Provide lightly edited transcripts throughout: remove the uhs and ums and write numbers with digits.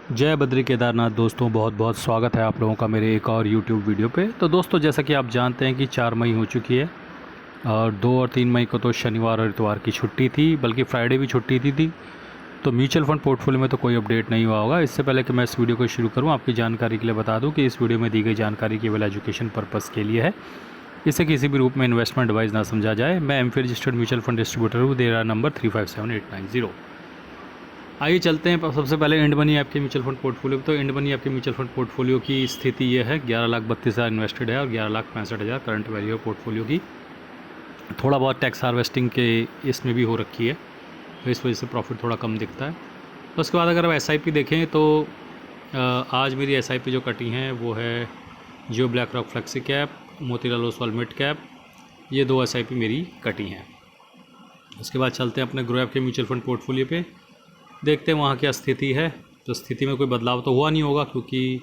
जय बद्री केदारनाथ दोस्तों, बहुत बहुत स्वागत है आप लोगों का मेरे एक और YouTube वीडियो पे। तो दोस्तों, जैसा कि आप जानते हैं कि 4 मई हो चुकी है और 2 और 3 मई को तो शनिवार और इतवार की छुट्टी थी, बल्कि फ्राइडे भी छुट्टी थी। तो म्यूचुअल फंड पोर्टफोलियो में तो कोई अपडेट नहीं हुआ होगा। इससे पहले कि मैं इस वीडियो को शुरू करूँ, आपकी जानकारी के लिए बता दूँ कि इस वीडियो में दी गई जानकारी केवल एजुकेशन पर्पज़ के लिए है। इसे किसी भी रूप में इन्वेस्टमेंट एडवाइस ना समझा जाए। मैं MPhil registered mutual fund distributor हूँ। देरा नंबर 357890। आइए चलते हैं सबसे पहले इंड मनी ऐप के म्यूचुअल फंड पोर्टफोलियो। तो इंड मनी ऐप के म्यूचुअल फंड पोर्टफोलियो की स्थिति ये है, 11,32,000 इन्वेस्टेड है और 11,65,000 करंट वैल्यू है पोर्टफोलियो की। थोड़ा बहुत टैक्स हार्वेस्टिंग के इसमें भी हो रखी है, तो इस वजह से प्रॉफिट थोड़ा कम दिखता है। तो उसके बाद अगर आप SIP देखें तो आज मेरी SIP जो कटी हैं वो है Jio BlackRock flexi cap, Motilal Oswal mid cap, ये 2 SIP मेरी कटी हैं। उसके बाद चलते हैं अपने ग्रो ऐप के म्यूचुअल फंड पोर्टफोलियो पे, देखते हैं वहाँ क्या स्थिति है। तो स्थिति में कोई बदलाव तो हुआ नहीं होगा क्योंकि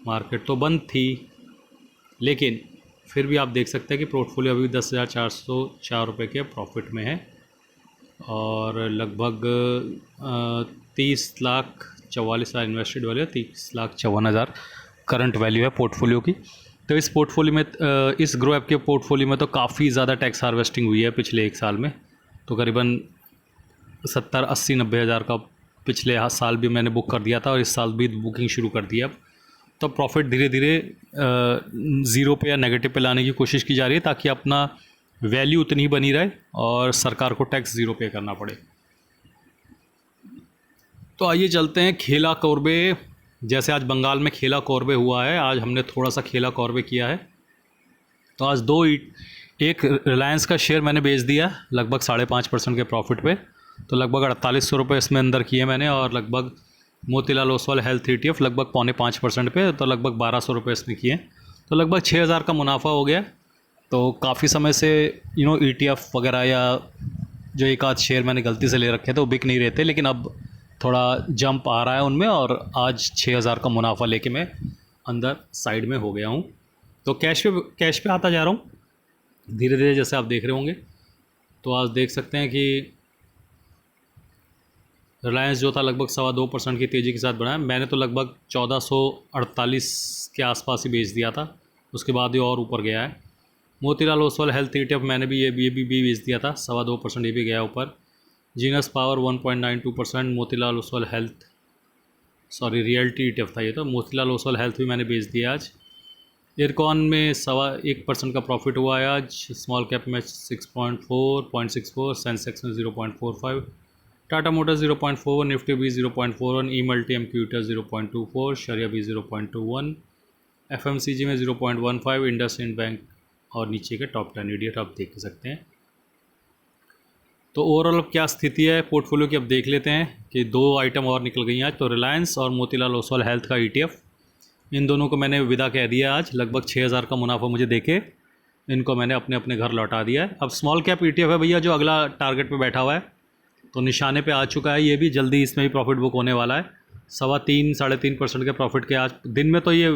मार्केट तो बंद थी, लेकिन फिर भी आप देख सकते हैं कि पोर्टफोलियो अभी 10,404 रुपये के प्रॉफिट में है और लगभग 30,44,000 इन्वेस्टेड वैल्यू, 30,54,000 करंट वैल्यू है पोर्टफोलियो की। तो इस पोर्टफोलियो में इस ग्रो ऐप के पोर्टफोलियो में तो काफ़ी ज़्यादा टैक्स हार्वेस्टिंग हुई है पिछले 1 साल में। तो करीबन 70, 80, 90 हज़ार का पिछले साल भी मैंने बुक कर दिया था और इस साल भी बुकिंग शुरू कर दी है। अब तो प्रॉफिट धीरे धीरे ज़ीरो पे या नेगेटिव पे लाने की कोशिश की जा रही है ताकि अपना वैल्यू उतनी ही बनी रहे और सरकार को टैक्स ज़ीरो पे करना पड़े। तो आइए चलते हैं खेला कॉर्बे। जैसे आज बंगाल में खेला कॉर्बे हुआ है, आज हमने थोड़ा सा खेला कॉर्बे किया है। तो आज एक रिलायंस का शेयर मैंने बेच दिया लगभग 5.5% के प्रॉफिट पे। तो लगभग 4800 रुपये इसमें अंदर किए मैंने, और लगभग मोतीलाल ओसवाल हेल्थ ETF लगभग 4.5% पे, तो लगभग 1200 रुपये इसमें किए। तो लगभग 6,000 का मुनाफा हो गया। तो काफ़ी समय से ETF वगैरह या जो एक आध शेयर मैंने गलती से ले रखे थे वो बिक नहीं रहे थे, लेकिन अब थोड़ा जंप आ रहा है उनमें और आज 6,000 का मुनाफा लेके मैं अंदर साइड में हो गया हूँ। तो कैश पे आता जा रहा हूँ धीरे धीरे, जैसे आप देख रहे होंगे। तो आज देख सकते हैं कि रिलायंस जो था लगभग 2.25% की तेज़ी के साथ बढ़ा है। मैंने तो लगभग 1448 के आसपास ही बेच दिया था, उसके बाद ये और ऊपर गया है। मोतीलाल ओसवाल हेल्थ ETF मैंने भी ये भी बेच दिया था, 2.25%, ये भी गया ऊपर। Genus power 1.92%, Motilal Oswal health realty ETF था ये, तो मोतीलाल ओसवाल हेल्थ भी मैंने बेच दिया आज। एयरकॉन में 1.25% का प्रॉफिट हुआ है आज। स्मॉल कैप में 6.4, सेंसेक्स में 0.45, टाटा मोटर्स 0.41, निफ्टी भी 0.41, ई मल्टी MQTR 0.24, शरिया भी 0.21, FMCG में 0.15, इंडसइंड बैंक और नीचे के टॉप 10 ETF आप देख सकते हैं। तो ओवरऑल अब क्या स्थिति है पोर्टफोलियो की, अब देख लेते हैं कि 2 आइटम और निकल गई हैं आज। तो रिलायंस और मोतीलाल ओसवाल हेल्थ का ETF, इन दोनों को मैंने विदा कह दिया आज। लगभग 6,000 का मुनाफा मुझे देके इनको मैंने अपने अपने घर लौटा दिया है। अब स्मॉल कैप ETF है भैया, जो अगला टारगेट पे बैठा हुआ है, तो निशाने पे आ चुका है। ये भी जल्दी इसमें भी प्रॉफिट बुक होने वाला है। 3.25, 3.5% के प्रॉफिट के आज दिन में तो ये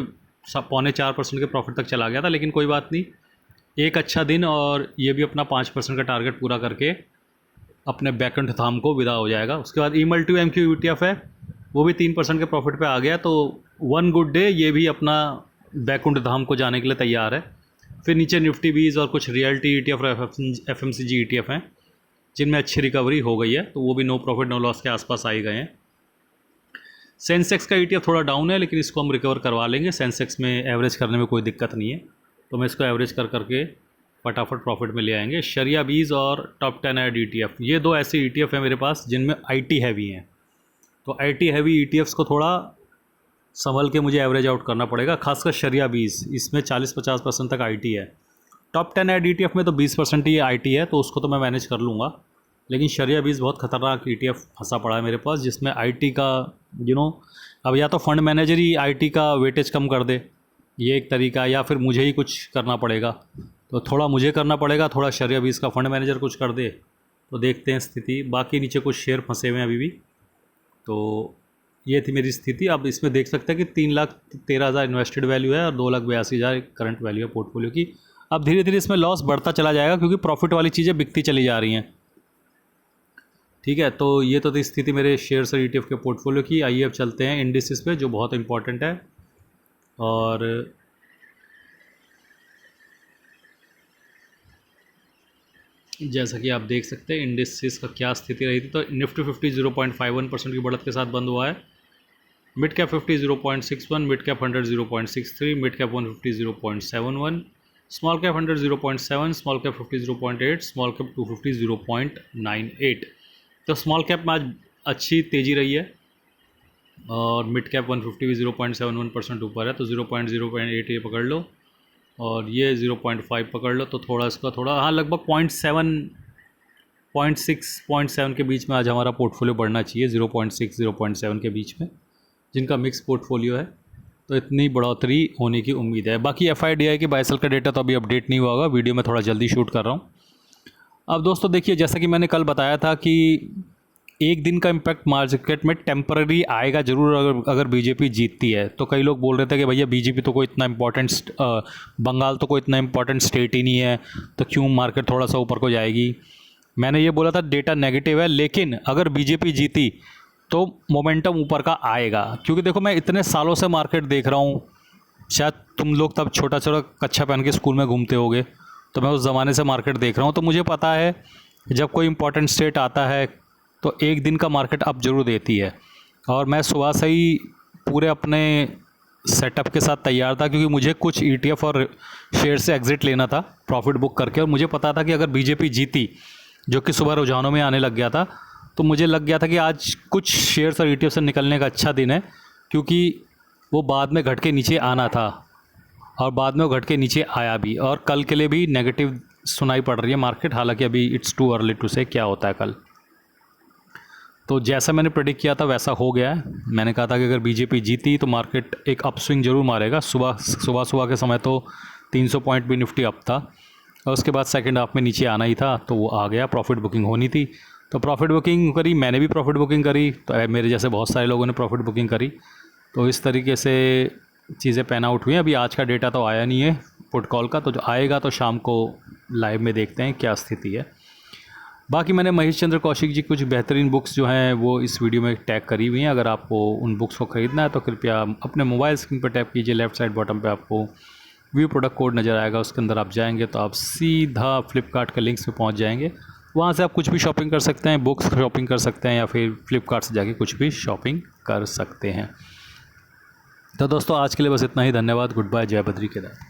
4.25% के प्रॉफिट तक चला गया था, लेकिन कोई बात नहीं, एक अच्छा दिन और ये भी अपना 5% का टारगेट पूरा करके अपने बैकुंठ धाम को विदा हो जाएगा। उसके बाद ई मल्टी MQTR है, वो भी 3% के प्रॉफिट पे आ गया। तो 1 गुड डे, ये भी अपना बैकुंठ धाम को जाने के लिए तैयार है। फिर नीचे निफ्टी बीज और कुछ रियल्टी ETF और FMCG ETF हैं जिनमें अच्छी रिकवरी हो गई है, तो वो भी नो प्रॉफिट नो लॉस के आसपास आ ही गए हैं। सेंसेक्स का ETF थोड़ा डाउन है, लेकिन इसको हम रिकवर करवा लेंगे। सेंसेक्स में एवरेज करने में कोई दिक्कत नहीं है, तो मैं इसको एवरेज करके फटाफट प्रॉफिट में ले आएंगे। शरिया बीज और टॉप 10 ऐड ETF, ये 2 ऐसे ETF हैं मेरे पास जिनमें IT हैवी हैं। तो IT हैवी ETFs को थोड़ा संभल के मुझे एवरेज आउट करना पड़ेगा, खासकर शरिया बीज, इसमें 40-50% तक IT है। टॉप 10 ऐड ETF में तो 20% ही IT है, तो उसको तो मैं मैनेज कर लूँगा। लेकिन शरिया बीज बहुत ख़तरनाक ETF फंसा पड़ा है मेरे पास, जिसमें IT का अब या तो फंड मैनेजर ही IT का वेटेज कम कर दे, ये एक तरीका है, या फिर मुझे ही कुछ करना पड़ेगा। तो थोड़ा मुझे करना पड़ेगा, थोड़ा शरिया बीज का फंड मैनेजर कुछ कर दे, तो देखते हैं स्थिति। बाकी नीचे कुछ शेयर फंसे हुए हैं अभी भी। तो ये थी मेरी स्थिति। अब इसमें देख सकते हैं कि 3,13,000 इन्वेस्टेड वैल्यू है और 2,82,000 करंट वैल्यू है पोर्टफोलियो की। अब धीरे धीरे इसमें लॉस बढ़ता चला जाएगा क्योंकि प्रॉफिट वाली चीज़ें बिकती चली जा रही हैं। ठीक है, तो ये तो थी स्थिति मेरे शेयर्स और ETF के पोर्टफोलियो की। आइए अब चलते हैं इंडिसेस पे, जो बहुत इंपॉर्टेंट है। और जैसा कि आप देख सकते हैं इंडिसेस का क्या स्थिति रही थी, तो निफ्टी 50 0.51% की बढ़त के साथ बंद हुआ है। Mid cap 50 0.61, mid cap 100 0.63, mid cap 150 0.71, small cap 100 0.7, small cap 50 0.8, small cap 250 0.98। तो स्मॉल कैप में आज अच्छी तेज़ी रही है और मिड कैप 150 भी 0.71% ऊपर है, तो 0.08 ये पकड़ लो और ये 0.5 पकड़ लो, तो थोड़ा इसका थोड़ा हाँ लगभग 0.7 के बीच में आज हमारा पोर्टफोलियो बढ़ना चाहिए, 0.6 0.7 के बीच में, जिनका मिक्स पोर्टफोलियो है। तो इतनी बढ़ोतरी होने की उम्मीद है। बाकी FIDI के बाय सेल का डेटा तो अभी अपडेट नहीं हुआ होगा, वीडियो में थोड़ा जल्दी शूट कर रहा हूँ। अब दोस्तों देखिए, जैसा कि मैंने कल बताया था कि एक दिन का इम्पैक्ट मार्केट में टेम्पररी आएगा ज़रूर अगर बीजेपी जीतती है। तो कई लोग बोल रहे थे कि भैया बीजेपी तो कोई इतना इम्पोर्टेंट बंगाल तो कोई इतना इम्पोर्टेंट स्टेट ही नहीं है, तो क्यों मार्केट थोड़ा सा ऊपर को जाएगी। मैंने ये बोला था डेटा नेगेटिव है, लेकिन अगर बीजेपी जीती तो मोमेंटम ऊपर का आएगा। क्योंकि देखो, मैं इतने सालों से मार्केट देख रहा हूँ, शायद तुम लोग तब छोटा छोटा कच्छा पहन के स्कूल में घूमते होगे, तो मैं उस ज़माने से मार्केट देख रहा हूँ। तो मुझे पता है जब कोई इम्पोर्टेंट स्टेट आता है तो एक दिन का मार्केट अप जरूर देती है। और मैं सुबह से ही पूरे अपने सेटअप के साथ तैयार था, क्योंकि मुझे कुछ ETF और शेयर से एग्ज़िट लेना था प्रॉफिट बुक करके। और मुझे पता था कि अगर बीजेपी जीती, जो कि सुबह रुझानों में आने लग गया था, तो मुझे लग गया था कि आज कुछ शेयर्स और ETF से निकलने का अच्छा दिन है, क्योंकि वो बाद में घट के नीचे आना था और बाद में वो घट के नीचे आया भी। और कल के लिए भी नेगेटिव सुनाई पड़ रही है मार्केट, हालांकि अभी इट्स टू अर्ली टू से क्या होता है कल। तो जैसा मैंने प्रेडिक्ट किया था वैसा हो गया है। मैंने कहा था कि अगर बीजेपी जीती तो मार्केट एक अपस्विंग जरूर मारेगा। सुबह के समय तो 300 पॉइंट भी निफ्टी अप था, और उसके बाद सेकंड हाफ में नीचे आना ही था, तो वो आ गया। प्रॉफिट बुकिंग होनी थी, तो प्रॉफिट बुकिंग करी, मैंने भी प्रॉफिट बुकिंग करी, तो मेरे जैसे बहुत सारे लोगों ने प्रॉफिट बुकिंग करी। तो इस तरीके से चीज़ें पैन आउट हुई हैं। अभी आज का डेटा तो आया नहीं है पुट कॉल का, तो जो आएगा तो शाम को लाइव में देखते हैं क्या स्थिति है। बाकी मैंने महेश चंद्र कौशिक जी कुछ बेहतरीन बुक्स जो हैं वो इस वीडियो में टैग करी हुई हैं। अगर आपको उन बुक्स को ख़रीदना है तो कृपया अपने मोबाइल स्क्रीन पर टैप कीजिए, लेफ्ट साइड बॉटम पे आपको व्यू प्रोडक्ट कोड नज़र आएगा, उसके अंदर आप जाएंगे तो आप सीधा फ्लिपकार्ट के लिंक्स पे पहुंच जाएंगे। वहां से आप कुछ भी शॉपिंग कर सकते हैं, बुक्स शॉपिंग कर सकते हैं, या फिर फ्लिपकार्ट से जाके कुछ भी शॉपिंग कर सकते हैं। तो दोस्तों आज के लिए बस इतना ही। धन्यवाद, गुड बाय, जय बद्री केदार।